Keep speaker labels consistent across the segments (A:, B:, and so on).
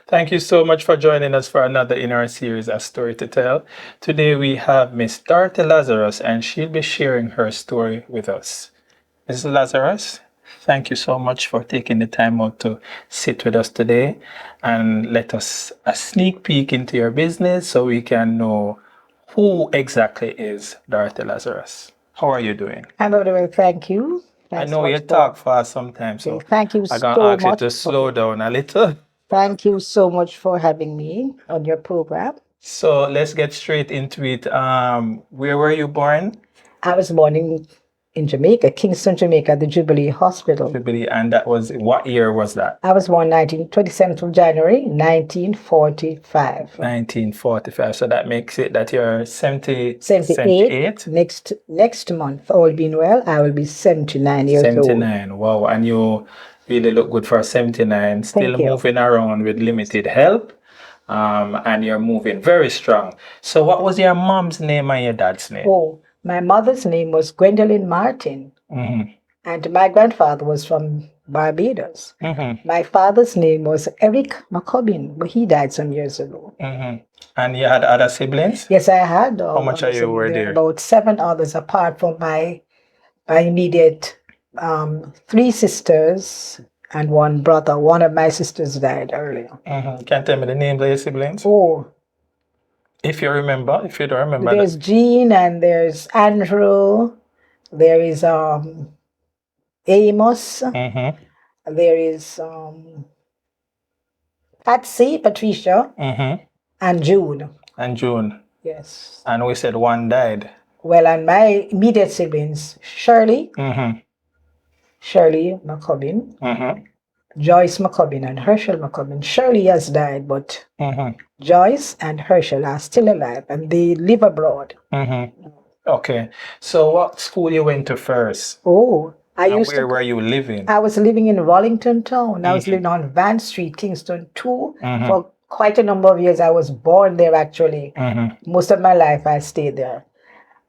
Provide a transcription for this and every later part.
A: Thank you so much for joining us for another in our series, A Story to Tell. Today we have Miss Dorothy Lazarus, and she'll be sharing her story with us. Mrs. Lazarus, thank you so much for taking the time out to sit with us today and let us a sneak peek into your business so we can know who exactly is Dorothy Lazarus. How are you doing?
B: I'm very well, thank you.
A: I
B: Thanks
A: know
B: much
A: you
B: for.
A: talk fast sometimes, so
B: Thank you
A: I'm gonna
B: so
A: ask you
B: much.
A: to slow down a little.
B: Thank you so much for having me on your program.
A: So let's get straight into it. Where were you born?
B: I was born in Jamaica, Kingston, Jamaica, the Jubilee Hospital.
A: Jubilee, and that was what year was that?
B: I was born 27th of January, 1945.
A: 1945. So that makes it that you're
B: 78.
A: 78?
B: Next month, all being well, I will be 79 years old.
A: 79. Wow. And you really look good for 79. Still
B: Thank you.
A: moving around with limited help. And you're moving very strong. So what was your mom's name and your dad's name?
B: Oh, my mother's name was Gwendolyn Martin, and my grandfather was from Barbados. My father's name was Eric McCubbin, but he died some years ago.
A: And you had other siblings?
B: Yes, I had.
A: How much are you were there?
B: About 7 others apart from my immediate 3 sisters and 1 brother. One of my sisters died earlier.
A: Can you tell me the names of your siblings?
B: Oh,
A: if you remember, if you don't remember.
B: There's Jean and there's Andrew. There is Amos. There is Patsy, Patricia, and June.
A: And June.
B: Yes.
A: And we said 1 died.
B: Well, and my immediate siblings, Shirley McCubbin, Joyce McCubbin, and Herschel McCubbin. Shirley has died, but Joyce and Herschel are still alive, and they live abroad.
A: Okay. So what school you went to first?
B: Oh,
A: where were you living?
B: I was living in Rollington Town. I was living on Van Street, Kingston 2. For quite a number of years. I was born there, actually. Most of my life, I stayed there.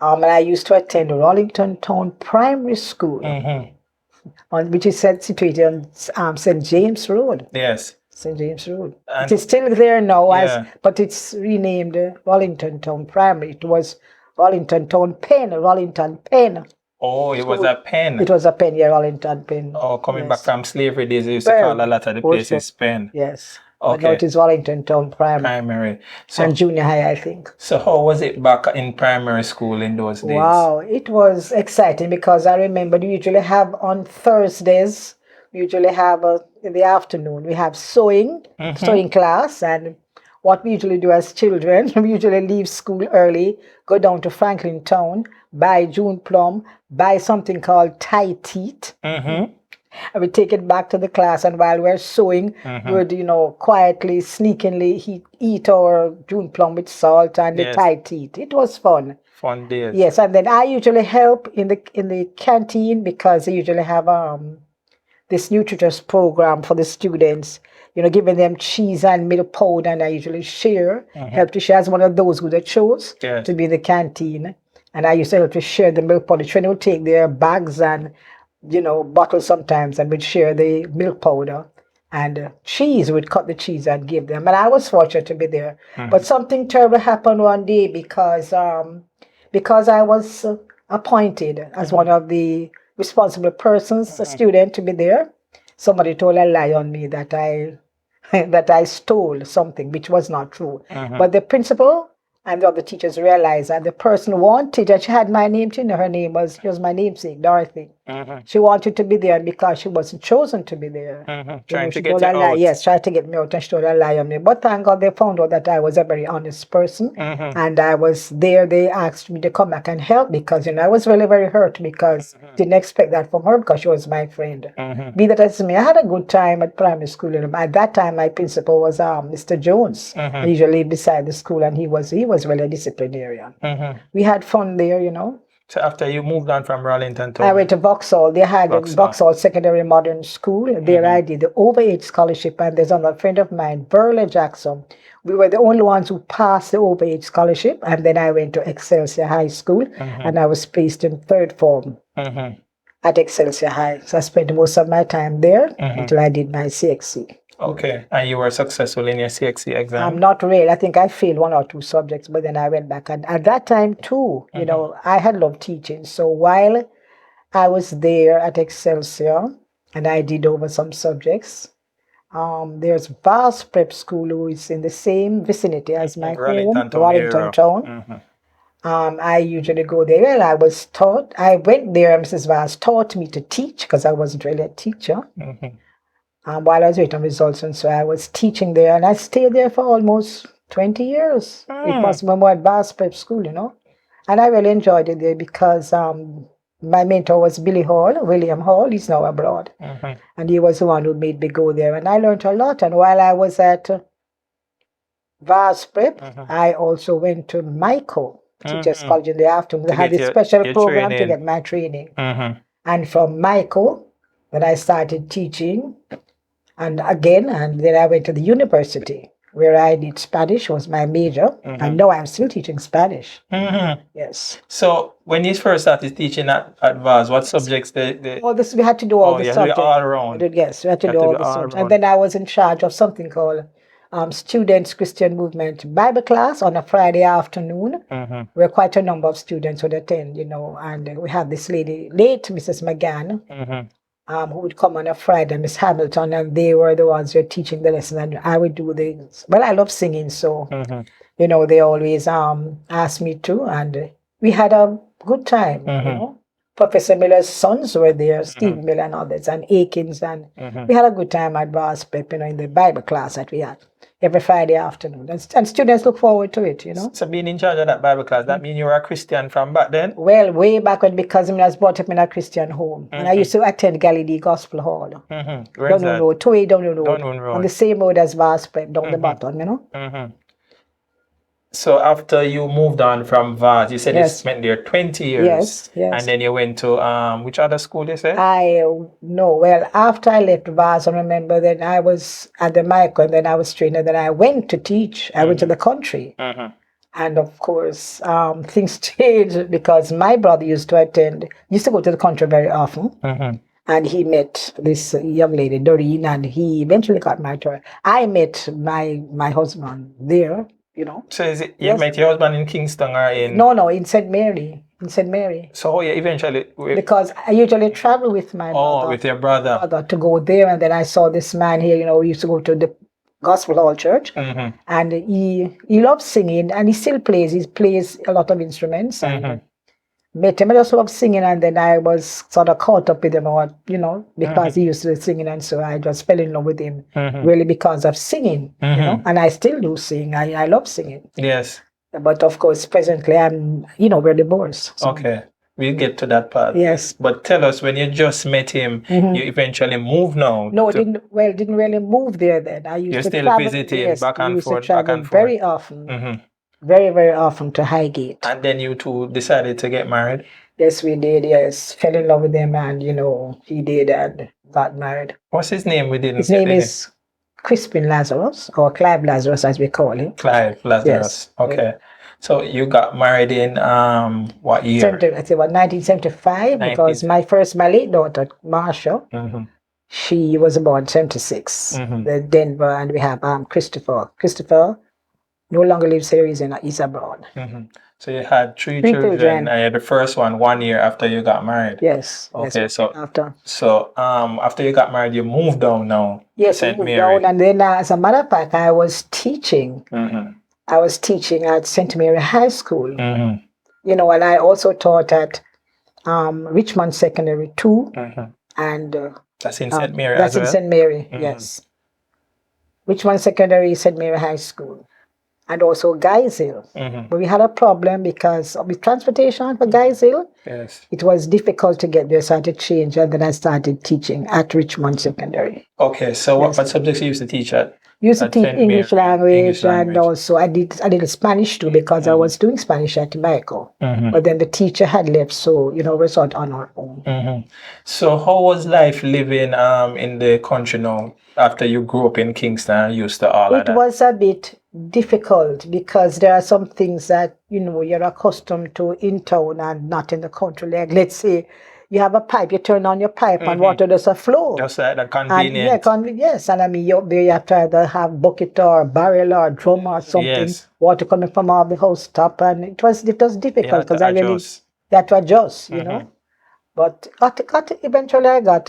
B: And I used to attend Rollington Town Primary School, which is situated on St. James Road.
A: Yes.
B: St. James Road. It is still there now, but it's renamed Rollington Town Primary. It was Rollington Town Pen, Rollington Pen.
A: Oh, it was a pen.
B: It was a pen, yeah, Rollington Pen.
A: Oh, coming back from slavery days, they used to call a lot of the places pen.
B: Yes.
A: Okay.
B: But now it is Rollington Town Primary.
A: So,
B: and junior high, I think.
A: So how was it back in primary school in those days?
B: Wow, it was exciting because I remember we usually have on Thursdays, we usually have in the afternoon, we have sewing class. And what we usually do as children, we usually leave school early, go down to Franklin Town, buy June plum, buy something called Thai teeth. And we take it back to the class, and while we're sewing, we would, quietly, sneakingly eat our June plum with salt and the Thai teeth. It was fun.
A: Fun days.
B: Yes, and then I usually help in the canteen because they usually have this nutritious program for the students. Giving them cheese and milk powder, and I usually help to share as one of those who they chose to be in the canteen. And I used to help to share the milk powder. Children would take their bags and bottles sometimes, and we'd share the milk powder and cheese. We'd cut the cheese and give them. And I was fortunate to be there. But something terrible happened one day because I was appointed as one of the responsible persons, a student, to be there. Somebody told a lie on me that I stole something, which was not true. But the principal and the other teachers realized that the person wanted, and she had my name too. She was my namesake, Dorothy. She wanted to be there, and because she wasn't chosen to be there.
A: Trying to get you out.
B: Yes, trying to get me out, and she told a lie on me. But thank God they found out that I was a very honest person, and I was there. They asked me to come back and help because, I was really very hurt because didn't expect that from her because she was my friend. Be that as me, I had a good time at primary school. At that time, my principal was Mr. Jones. He usually lived beside the school, and he was really a disciplinarian. We had fun there,
A: So after you moved on from Rollington to...
B: I went to Vauxhall. They had Vauxhall Secondary Modern School. There I did the overage scholarship, and there's another friend of mine, Burley Jackson. We were the only ones who passed the overage scholarship, and then I went to Excelsior High School, and I was placed in 3rd form at Excelsior High. So I spent most of my time there until I did my CXC.
A: Okay. And you were successful in your CXC exam?
B: Not really. I think I failed one or two subjects, but then I went back. And at that time, too, I had loved teaching. So while I was there at Excelsior and I did over some subjects, there's Vaz Prep School, who is in the same vicinity as my home,
A: Wellington Town
B: Wellington
A: area.
B: Town. I usually go there. Well, I went there, Mrs. Vaz taught me to teach because I wasn't really a teacher. While I was waiting on results, and so I was teaching there, and I stayed there for almost 20 years. It was more at Vaz Prep School, and I really enjoyed it there because my mentor was William Hall. He's now abroad, and he was the one who made me go there, and I learned a lot. And while I was at Vaz Prep, I also went to Mico, Teachers College in the afternoon. I had this special program to get my training. And from Mico, then I started teaching, and then I went to the university where I did Spanish, was my major, and now I'm still teaching Spanish. Yes.
A: So when you first started teaching at Vaz, what subjects they
B: All this we had to do all the subjects.
A: all around.
B: Yes, we had to do all the subjects. And then I was in charge of something called Students Christian Movement Bible class on a Friday afternoon, where quite a number of students would attend, and we had this lady, late Mrs. McGann, who would come on a Friday, Miss Hamilton, and they were the ones who were teaching the lesson, and I would do I love singing, so, they always asked me to, and we had a good time, Professor Miller's sons were there, Steve Miller and others, and Akins, and we had a good time at Vaz Prep, in the Bible class that we had every Friday afternoon. And students look forward to it,
A: So being in charge of that Bible class, that means you were a Christian from back then?
B: Well, way back when, because I was brought up in a Christian home. And I used to attend Galilee Gospel Hall.
A: Where's that?
B: 28 Downhill Road.
A: Downhill Road.
B: On the same road as Vaz Prep, down the bottom,
A: So after you moved on from Vaz, you said you spent there 20 years.
B: Yes.
A: And then you went to, which other school you said?
B: Well, after I left Vaz, I remember that I was at the Mico, and then I was trained, and then I went to teach. I went to the country. And of course, things changed because my brother used to go to the country very often. And he met this young lady, Doreen, and he eventually got married to her. I met my husband there.
A: So is it you met your husband in Kingston or in?
B: No, in St. Mary. In St. Mary.
A: So you eventually.
B: Because I usually travel with my brother.
A: Oh, with your brother.
B: To go there, and then I saw this man here. We used to go to the Gospel Hall Church, and he loves singing, and he still plays. He plays a lot of instruments. And met him. I just loved singing, and then I was sort of caught up with him, because he used to singing, and so I just fell in love with him, really because of singing, and I still do sing. I love singing.
A: Yes.
B: But of course, presently we're divorced. So.
A: Okay. We'll get to that part.
B: Yes.
A: But tell us, when you just met him, you eventually moved now.
B: No, didn't really move there then. I used
A: You're
B: to
A: still
B: travel,
A: visiting back and forth,
B: very often. Very, very often to Highgate.
A: And then you two decided to get married?
B: Yes, we did, yes. Fell in love with him, and, he did, and got married.
A: What's his name?
B: His name is Crispin Lazarus, or Clive Lazarus, as we call him.
A: Clive Lazarus. Yes. Okay. Yeah. So you got married in what year?
B: 1975, because my late daughter, Marsha, she was born in 76, in Denver, and we have Christopher. Christopher no longer lives here, he's abroad.
A: So you had three children, and you had the first one 1 year after you got married.
B: Yes.
A: Okay,
B: yes,
A: so after you got married, you moved down now.
B: Yes,
A: St.
B: moved
A: Mary.
B: down, and then as a matter of fact, I was teaching. I was teaching at St. Mary High School. And I also taught at Richmond Secondary too. And
A: that's in St. Mary.
B: That's in St. Mary. Yes. Richmond Secondary, St. Mary High School. And also Guys Hill. But we had a problem because with transportation for Guys Hill, it was difficult to get there, so I had to change, and then I started teaching at Richmond Secondary.
A: Okay, so what subjects you used to teach at?
B: Used to teach English language, and also I did Spanish too, because I was doing Spanish at Mico. But then the teacher had left, so we're sort of on our own.
A: So how was life living in the country now after you grew up in Kingston and used to all of that?
B: It was a bit difficult because there are some things that you're accustomed to in town and not in the country. Like, let's say you have a pipe, you turn on your pipe and
A: Mm-hmm.
B: water does a flow.
A: Just like that
B: And yeah,
A: convenient.
B: yes, and I mean, you up there, you have to either have bucket or barrel or drum or something,
A: Yes.
B: water coming from all the house top, and it was
A: You
B: difficult
A: had
B: because
A: to
B: I really
A: adjust.
B: had to adjust,
A: Mm-hmm.
B: But eventually I got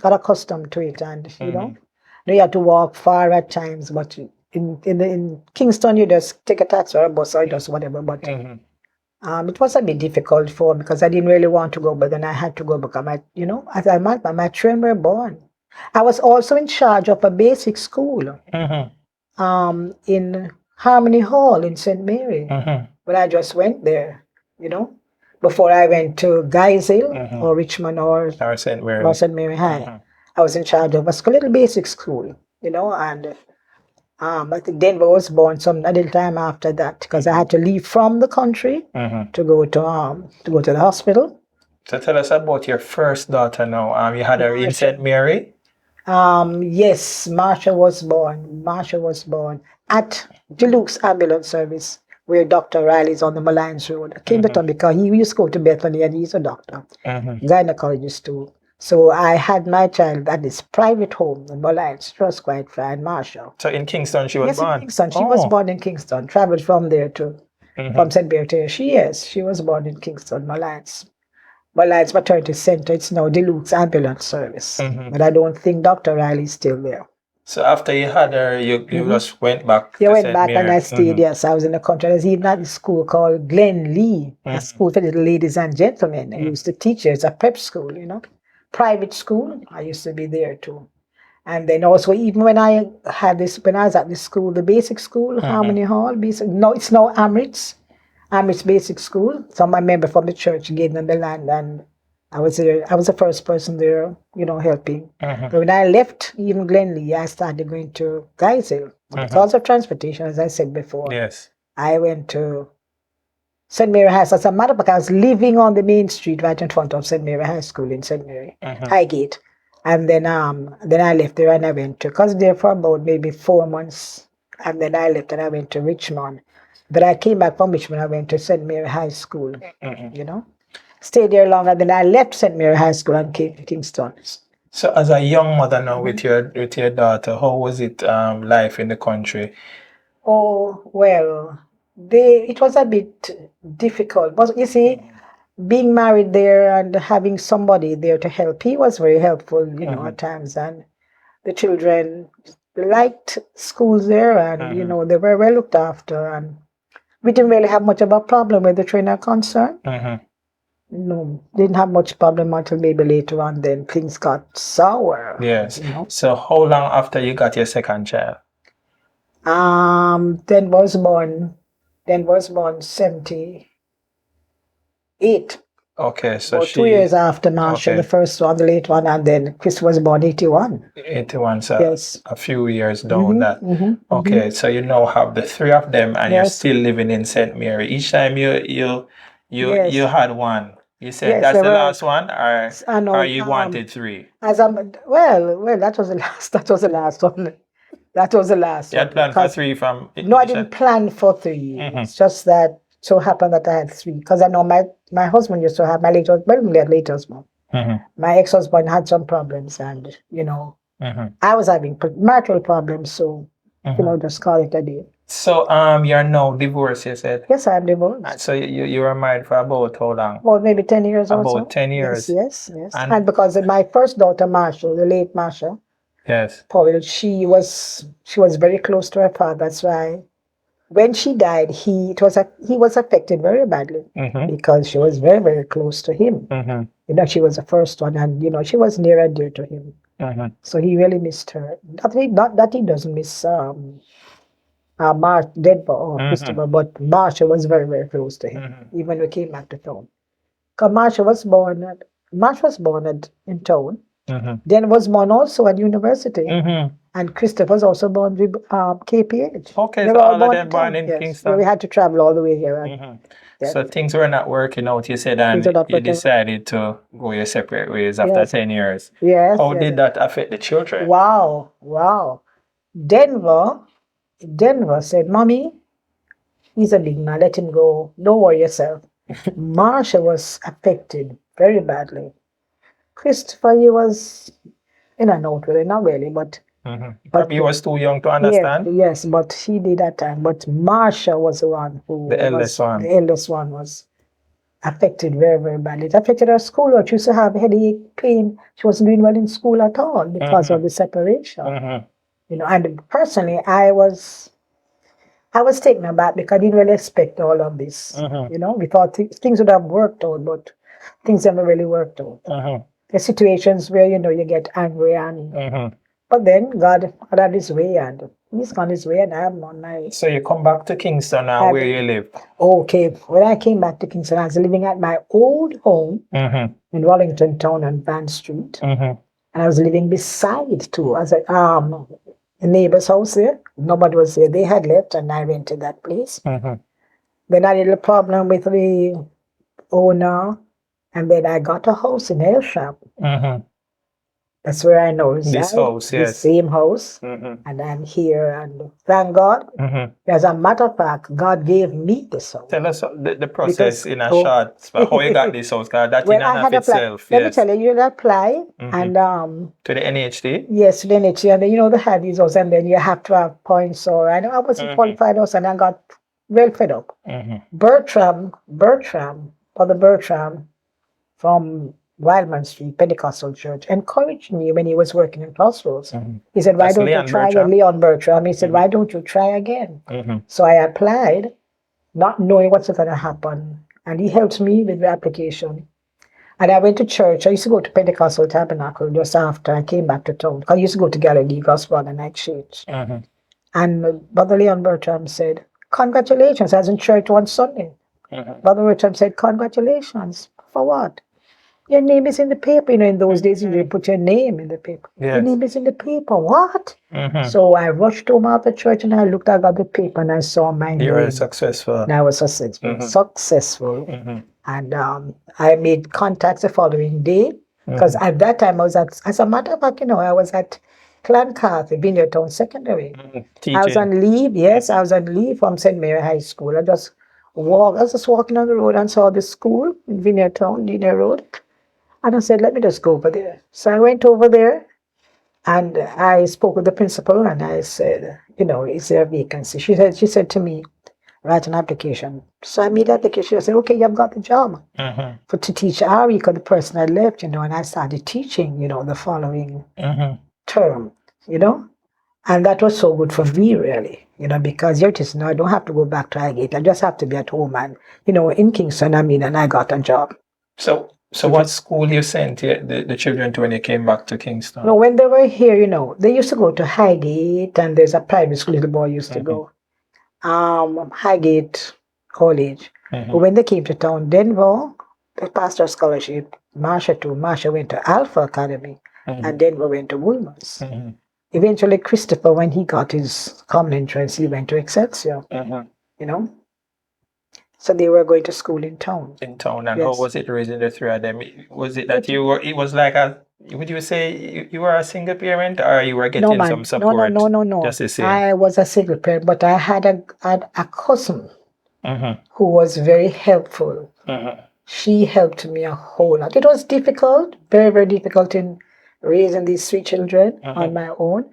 B: accustomed to it, and
A: Mm-hmm.
B: you had to walk far at times, but in Kingston you just take a taxi or a bus or just whatever. But
A: Mm-hmm.
B: it was a bit difficult for me because I didn't really want to go, but then I had to go because as my children were born. I was also in charge of a basic school
A: Mm-hmm.
B: in Harmony Hall in St. Mary.
A: Mm-hmm.
B: But I just went there, you know, before I went to Guys Hill
A: Mm-hmm.
B: or Richmond or
A: Or St. Mary's.
B: St. Mary High.
A: Mm-hmm.
B: I was in charge of a little basic school, and I think Denver was born some a little time after that because I had to leave from the country
A: Mm-hmm.
B: to go to the hospital.
A: So tell us about your first daughter now. You had her in St.
B: Marsha.
A: Mary.
B: Yes, Marsha was born. Marsha was born at Deluxe Ambulance Service, where Dr. Riley's on the Malines Road.
A: Mm-hmm.
B: Kimbleton, because he used to go to Bethany and he's a doctor,
A: Mm-hmm.
B: gynecologist too. So I had my child at this private home in Malines. It was quite fine, Marsha.
A: So in Kingston she was
B: Yes, in
A: born.
B: Kingston. She was
A: Oh.
B: born in Kingston, traveled from there
A: Mm-hmm.
B: from St. Bertha. She was born in Kingston, Malines. Malines Maternity Center. It's now Deluxe Ambulance Service.
A: Mm-hmm.
B: But I don't think Dr. Riley's still there.
A: So after you had her, you just went back
B: I
A: to
B: went
A: St.
B: back and
A: Mary.
B: I stayed, yes. I was in the country. I was even at a school called Glen Lee, a school for little ladies and gentlemen. I used to teach there. It's a prep school, private school. I used to be there too. And then also, even when I was at the school, the basic school, Harmony Hall, no, it's now Amrit's Basic School. Some member from the church gave them the land, and I was there. I was the first person there, helping.
A: Mm-hmm.
B: But when I left even Glenlee, I started going to Geisel. Because of transportation, as I said before,
A: Yes.
B: I went to St. Mary High School. As a matter of fact, I was living on the main street right in front of St. Mary High School in St. Mary, Highgate. And then I left there and I went to, because there for about maybe 4 months. And then I left and I went to Richmond. But I came back from Richmond, I went to St. Mary High School, Stayed there longer. Then I left St. Mary High School and came to Kingston.
A: So as a young mother now with your daughter, how was it life in the country?
B: Oh, well, it was a bit difficult. But you see, being married there and having somebody there to help, he was very helpful, at times. And the children liked schools there and, they were well looked after. And we didn't really have much of a problem with the trainer concern. No, didn't have much problem until maybe later on. Then things got sour.
A: Yes. So how long after you got your second child?
B: Then was born 78.
A: Okay, so
B: About 2 years after Marsha, the first one, the late one, and then Chris was born 81.
A: 81, so
B: Yes.
A: a few years down that. Okay, so you now have the three of them and you're
B: Yes.
A: still living in St. Mary. Each time you
B: Yes.
A: had one. You said
B: Yes,
A: that's
B: there
A: the
B: were-
A: last one,
B: I know,
A: or you wanted three?
B: As well, that was the last. That was the last one. That was the last
A: You had
B: one.
A: planned for
B: because-
A: three from
B: No, I didn't plan for 3. It's just that so happened that I had 3. Because I know my husband used to have my late husband. My ex-husband had some problems, and I was having marital problems, so just call it a day.
A: So you're now divorced, you said.
B: Yes, I'm divorced.
A: So you were married for about how long?
B: Well, maybe 10 years or so.
A: About 10 years.
B: Yes.
A: And-
B: And because of my first daughter, Marshall, the late Marshall,
A: Yes.
B: Powell, she was very close to her father. That's why when she died, he was affected very badly because she was very, very close to him. She was the first one, and she was near and dear to him. So he really missed her. Not that he doesn't miss Denver or Christopher, but Marsha was very, very close to him, even when we came back to town. Because Marsha was born in town. Then was born also at university. And Christopher was also born with KPH.
A: Okay,
B: They
A: so
B: were
A: all of
B: born
A: them
B: in
A: born
B: town,
A: in
B: yes.
A: Kingston.
B: So we had to travel all the way here. Yes.
A: So things were not working out, you said, and
B: Things were not
A: you
B: working out.
A: decided to go your separate ways after
B: Yes.
A: 10 years.
B: Yes.
A: How
B: yes.
A: did that affect the children?
B: Wow. Denver said, Mommy, he's a big man, let him go. Don't worry yourself. Marsha was affected very badly. Christopher, he was in and out really, not really, but
A: Probably you was too young to
B: yes,
A: understand.
B: yes, but he did that time. But Marsha was the one who
A: The eldest
B: the
A: one.
B: eldest one was affected very, very badly. It affected her schoolwork. She used to have headache, pain. She wasn't doing well in school at all because of the separation. You know, and personally, I was taken aback because I didn't really expect all of this. You know, we thought things would have worked out, but things never really worked out. There's situations where, you know, you get angry and but then God had his way and he's gone his way and I'm on my
A: So you come back to Kingston now, where you live?
B: okay. When I came back to Kingston, I was living at my old home in Wellington Town on Van Street. And I was living beside too, as a neighbor's house there. Nobody was there. They had left and I rented that place. Then I had a problem with the owner, and then I got a house in Elsham. That's where I now reside.
A: This house,
B: The
A: yes.
B: same house. And I'm here, and thank God. As a matter of fact, God gave me this house.
A: Tell us the process
B: Because-
A: in a short, how you got this house, because that in
B: Well, I
A: and
B: had
A: of
B: applied.
A: itself,
B: Let me
A: yes.
B: tell you, you apply, and
A: To the NHD?
B: yes, then it's and then, you know they had these houses, and then you have to have points. Or I know I wasn't qualified also, and I got well fed up. Bertram, Father Bertram from Wildman Street Pentecostal Church encouraged me when he was working in Crossroads. He said, "Why
A: That's
B: don't
A: Leon
B: you try
A: Bertram?
B: again?" Leon Bertram. He said, "Why don't you try again?" So I applied, not knowing what's going to happen, and he helped me with the application. And I went to church. I used to go to Pentecostal Tabernacle just after I came back to town. I used to go to Galilee Gospel and Night Church. And Brother Leon Bertram said, "Congratulations." I was in church one Sunday. Brother Bertram said, "Congratulations." For what? Your name is in the paper. You know, in those days, you didn't put your name in the paper. Your
A: Yes.
B: name is in the paper. What? So I rushed home out of the church and I looked, I got the paper and I saw my
A: You were
B: name.
A: successful.
B: And I was successful. Successful. And I made contacts the following day. Because at that time, I was at, as a matter of fact, you know, I was at Clancarthy, Vineyard Town Secondary. I was
A: Teaching.
B: on leave, yes, I was on leave from St. Mary High School. I was just walking on the road and saw the school in Vineyard Town, Linear Road. And I said, let me just go over there. So I went over there and I spoke with the principal and I said, you know, is there a vacancy? She said to me, write an application. So I made the application. I said, okay, you've got the job to teach RE because the person had left, you know, and I started teaching, you know, the following term, you know. And that was so good for me, really, you know, because here it is now, I don't have to go back to Highgate. I just have to be at home and, you know, in Kingston, and I got a job.
A: So what school you sent the children to when you came back to Kingston?
B: No, when they were here, you know, they used to go to Highgate, and there's a private school little boy used to go. Highgate College. But when they came to town, Denver, the pastor scholarship, Marsha went to Alpha Academy, and Denver went to Woolman's. Eventually, Christopher, when he got his common entrance, he went to Excelsior, you know. So they were going to school in town.
A: In town, and
B: Yes.
A: how was it raising the three of them? Was it that you were? It was like a. Would you say you were a single parent, or you were getting
B: No,
A: some
B: man.
A: support?
B: No.
A: Just the same.
B: I was a single parent, but I had a cousin who was very helpful. She helped me a whole lot. It was difficult, very, very difficult in raising these three children on my own.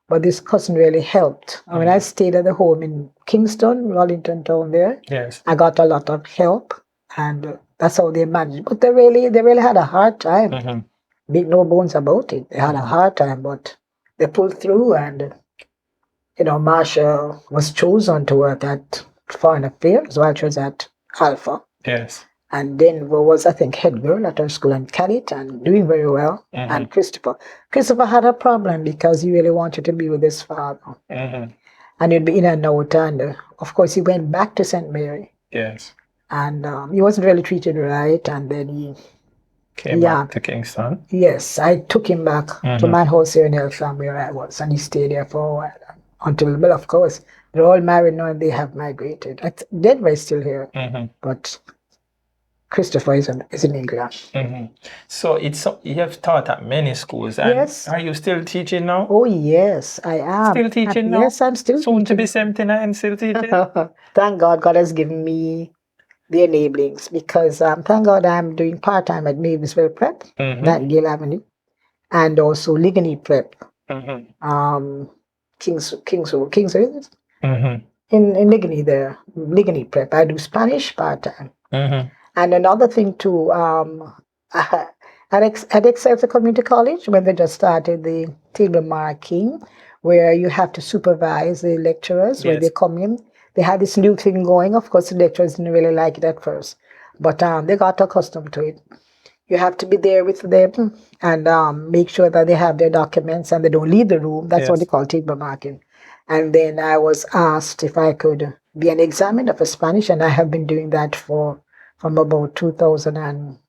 B: But this cousin really helped. When I stayed at the home in Kingston, Wellington Town there,
A: Yes.
B: I got a lot of help, and that's how they managed. But they really had a hard time. Make no bones about it. They had a hard time, but they pulled through. And you know, Marsha was chosen to work at Foreign Affairs while she was at Alpha.
A: Yes.
B: And then was, I think, head girl at her school and carried and doing very well. And Christopher had a problem because he really wanted to be with his father. And he'd be in and out. And of course, he went back to St. Mary.
A: Yes.
B: And he wasn't really treated right. And then he
A: came back to Kingston.
B: Yes, I took him back to my house here in Elsham where I was. And he stayed there for a while. Until, well, of course, they're all married now and they have migrated. Denver is still here. But Christopher is in England.
A: So you have taught at many schools, and
B: Yes.
A: are you still teaching now?
B: Oh yes, I am.
A: Still teaching now?
B: Yes, I'm still
A: Soon to
B: teaching.
A: be 79 and still teaching?
B: Thank God, God has given me the enablings, because thank God I'm doing part-time at Mavisville Prep, Nightingale Avenue, and also Ligony Prep, Kings, is it? In Ligony there, Ligony Prep. I do Spanish part-time. And another thing too, at Excelsior Community College, when they just started the table marking, where you have to supervise the lecturers when they come in, they had this new thing going. Of course, the lecturers didn't really like it at first, but they got accustomed to it. You have to be there with them and make sure that they have their documents and they don't leave the room. That's what they call table marking. And then I was asked if I could be an examiner for Spanish, and I have been doing that from about 2000 and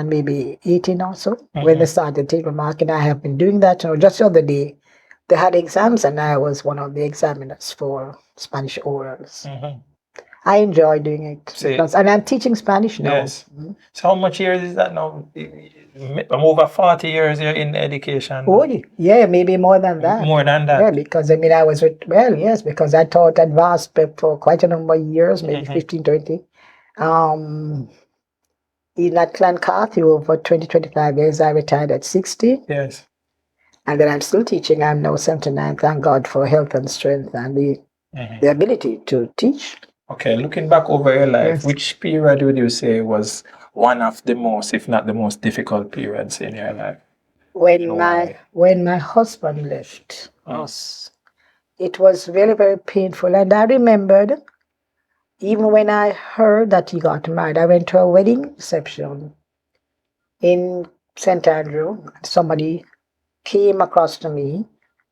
B: maybe 18 or so, when they started table marking. I have been doing that. Just the other day, they had exams, and I was one of the examiners for Spanish orals. I enjoy doing it because, and I'm teaching Spanish now.
A: Yes. So how much years is that now? I'm over 40 years you're in education.
B: Oh, yeah, maybe more than that.
A: More than that.
B: Yeah, because I mean, I was yes, because I taught at Vaz Prep for quite a number of years, maybe 15, 20. In Clancarthy for 20, 25 years. I retired at 60.
A: Yes.
B: And then I'm still teaching. I'm now 79. Thank God for health and strength and the ability to teach.
A: Okay, looking back over your life, which period would you say was one of the most, if not the most difficult periods in your life?
B: When my husband left us, it was very, very painful. And I remembered, even when I heard that he got married, I went to a wedding reception in St. Andrew. Somebody came across to me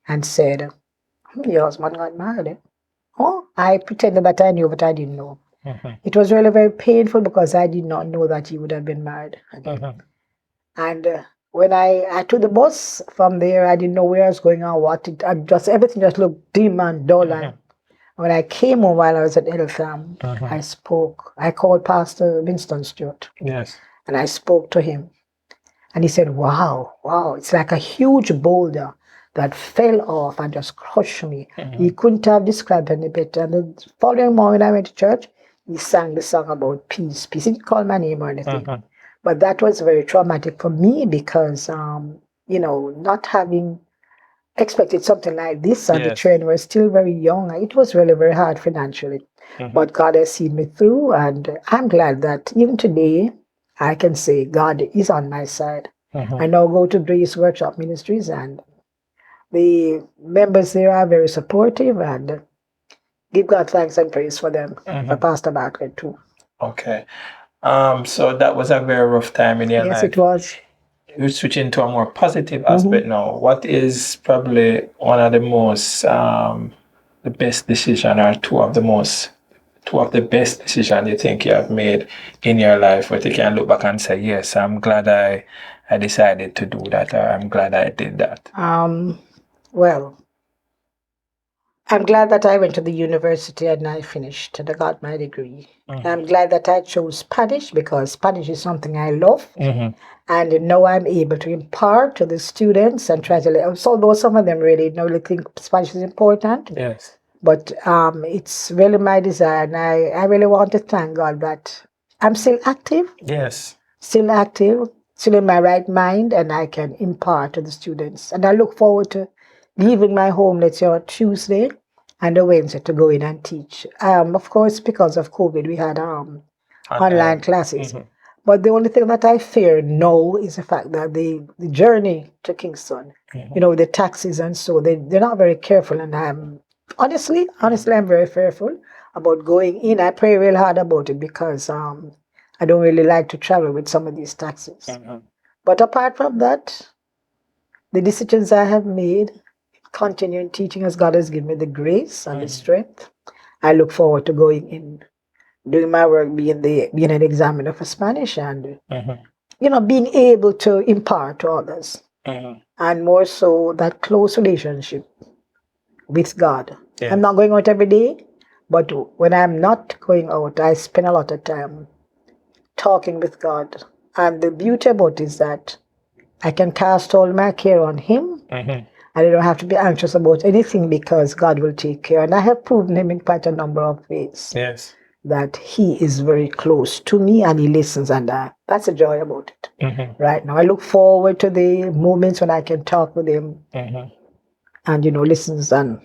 B: and said, "Your husband got married." Oh, I pretended that I knew, but I didn't know. It was really very painful because I did not know that he would have been married again. And when I took the bus from there, I didn't know where I was going or what. Everything just looked dim and dull. And when I came home while I was at Eltham, I called Pastor Winston Stewart.
A: Yes.
B: And I spoke to him. And he said, wow, it's like a huge boulder that fell off and just crushed me. He couldn't have described any better. And the following morning when I went to church, he sang the song about peace. He didn't call my name or anything. But that was very traumatic for me because, not having expected something like this, and the children were still very young. It was really very hard financially. But God has seen me through, and I'm glad that even today, I can say God is on my side. I now go to Grace Workshop Ministries, and the members there are very supportive, and give God thanks and praise for them, for Pastor Bartlett too.
A: Okay. So that was a very rough time in your life.
B: Yes, it was.
A: We're switching to a more positive aspect now. What is probably one of the most, the best decision, or two of the best decisions you think you have made in your life, where you can look back and say, yes, I'm glad I decided to do that, or I'm glad I did that?
B: Well, I'm glad that I went to the university and I finished and I got my degree. I'm glad that I chose Spanish because Spanish is something I love. And now I'm able to impart to the students and try to, although some of them really don't think Spanish is important.
A: Yes.
B: But it's really my desire, and I really want to thank God that I'm still active.
A: Yes.
B: Still active, still in my right mind, and I can impart to the students. And I look forward to leaving my home, let's say, on Tuesday and a Wednesday to go in and teach. Of course, because of COVID, we had online classes. But the only thing that I fear now is the fact that the journey to Kingston, the taxis and so, they're not very careful, and I'm honestly, I'm very fearful about going in. I pray real hard about it because I don't really like to travel with some of these taxis. But apart from that, the decisions I have made, continuing teaching as God has given me the grace and the strength, I look forward to going in, doing my work, being an examiner for Spanish, and being able to impart to others, and more so that close relationship with God. Yes. I'm not going out every day, but when I'm not going out, I spend a lot of time talking with God. And the beauty about it is that I can cast all my care on Him, and I don't have to be anxious about anything because God will take care. And I have proven Him in quite a number of ways.
A: Yes.
B: that he is very close to me and he listens, and that's the joy about it. Right now, I look forward to the moments when I can talk with him and listens and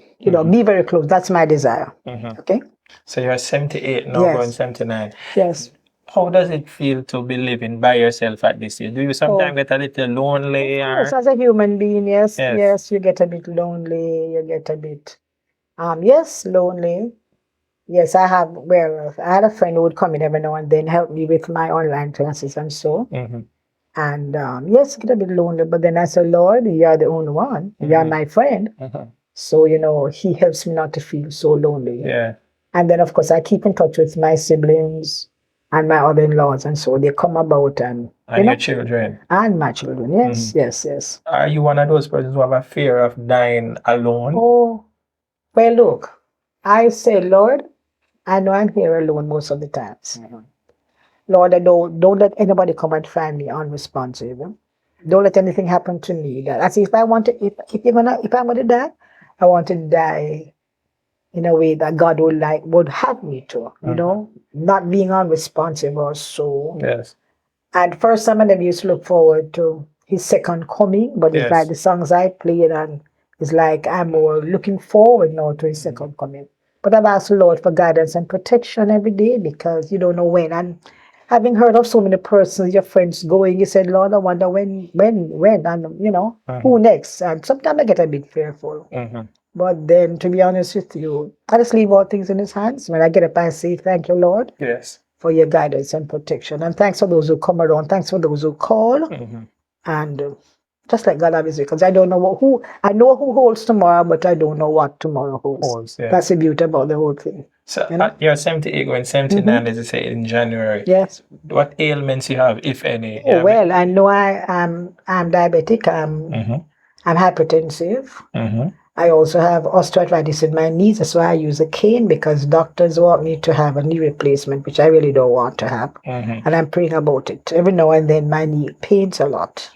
B: be very close. That's my desire. Okay.
A: So you're 78 now,
B: Yes.
A: going 79.
B: Yes.
A: How does it feel to be living by yourself at this age? Do you sometimes get a little lonely?
B: Yes,
A: Or?
B: as a human being, yes,
A: Yes.
B: yes, you get a bit lonely. You get a bit, yes, lonely. Yes, I had a friend who would come in every now and then help me with my online classes and so. And yes, get a bit lonely, but then I said, Lord, you're the only one. You're my friend. So, he helps me not to feel so lonely.
A: Yeah.
B: And then, of course, I keep in touch with my siblings and my other in-laws, and so they come about and
A: your children.
B: And my children, yes, yes, yes.
A: Are you one of those persons who have a fear of dying alone?
B: Oh, well, look, I say, Lord, I know I'm here alone most of the times. Lord, I don't let anybody come and find me unresponsive. Don't let anything happen to me. That as if I want to, if I'm gonna die, I want to die in a way that God would have me to. Not being unresponsive or so.
A: Yes.
B: And first time I never used to look forward to his second coming, but it's like the songs I played, and it's like I'm more looking forward now to his second coming. But I've asked the Lord for guidance and protection every day because you don't know when. And having heard of so many persons, your friends going, you said, Lord, I wonder when, and who next? And sometimes I get a bit fearful. But then, to be honest with you, I just leave all things in his hands. When I get up, I say, thank you, Lord.
A: Yes.
B: For your guidance and protection. And thanks for those who come around. Thanks for those who call. And just like God have his way, because I don't know I know who holds tomorrow, but I don't know what tomorrow holds.
A: Yeah.
B: That's the beauty about the whole thing.
A: So you're 78 going 79, as you say, in January.
B: Yes.
A: What ailments you have, if any?
B: Oh, well, I know I'm diabetic. I'm hypertensive. I also have osteoarthritis in my knees. That's why I use a cane, because doctors want me to have a knee replacement, which I really don't want to have. And I'm praying about it. Every now and then my knee pains a lot.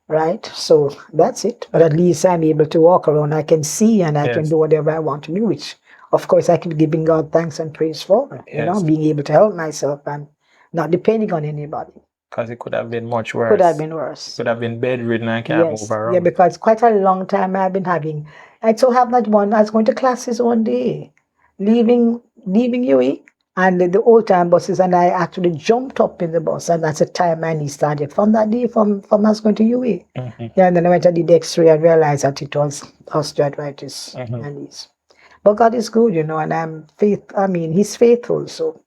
B: Right? So that's it. But at least I'm able to walk around. I can see and I can do whatever I want to do, which of course I can be giving God thanks and praise for. Being able to help myself and not depending on anybody.
A: Because it could have been much worse.
B: Could have been worse.
A: Could have been bedridden and can't move around.
B: Yeah, because quite a long time I've been having. I so have that one. I was going to classes one day, leaving UE, and the old time buses, and I actually jumped up in the bus, and that's the time my knee started. From that day, from I was going to UE. Yeah, and then I went to the X-ray and realized that it was osteoarthritis in my knees. But God is good, and He's faithful, so.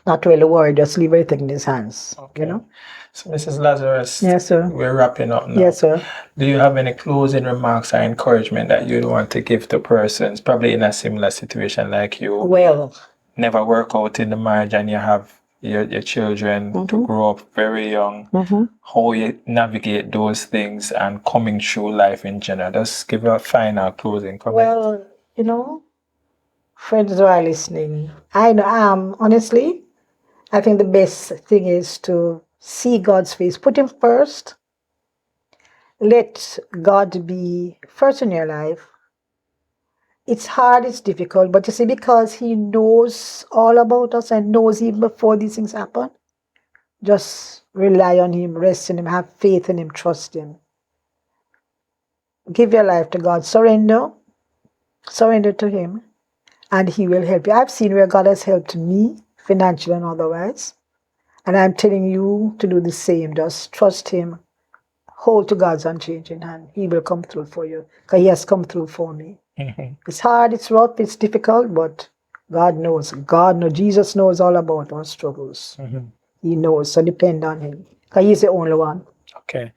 B: Not really worried, just leave everything in his hands.
A: So, Mrs. Lazarus,
B: yes, sir.
A: We're wrapping up now.
B: Yes, sir.
A: Do you have any closing remarks or encouragement that you'd want to give to persons, probably in a similar situation like you?
B: Well,
A: never work out in the marriage and you have your children to grow up very young. How you navigate those things and coming through life in general? Just give a final closing comment.
B: Well, friends who are listening, I know, honestly, I think the best thing is to see God's face. Put Him first. Let God be first in your life. It's hard, it's difficult, but you see, because He knows all about us and knows even before these things happen, just rely on Him, rest in Him, have faith in Him, trust Him. Give your life to God. Surrender to Him, and He will help you. I've seen where God has helped me, financially and otherwise. And I'm telling you to do the same. Just trust Him. Hold to God's unchanging hand. He will come through for you. Because He has come through for me. It's hard, it's rough, it's difficult, but God knows. Jesus knows all about our struggles. He knows, so depend on Him. Because He's the only one.
A: Okay.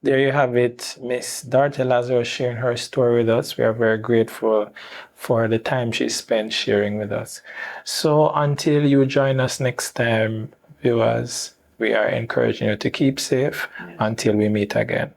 A: There you have it, Miss Dorothy Lazarus sharing her story with us. We are very grateful for the time she spent sharing with us. So until you join us next time, viewers, we are encouraging you to keep safe until we meet again.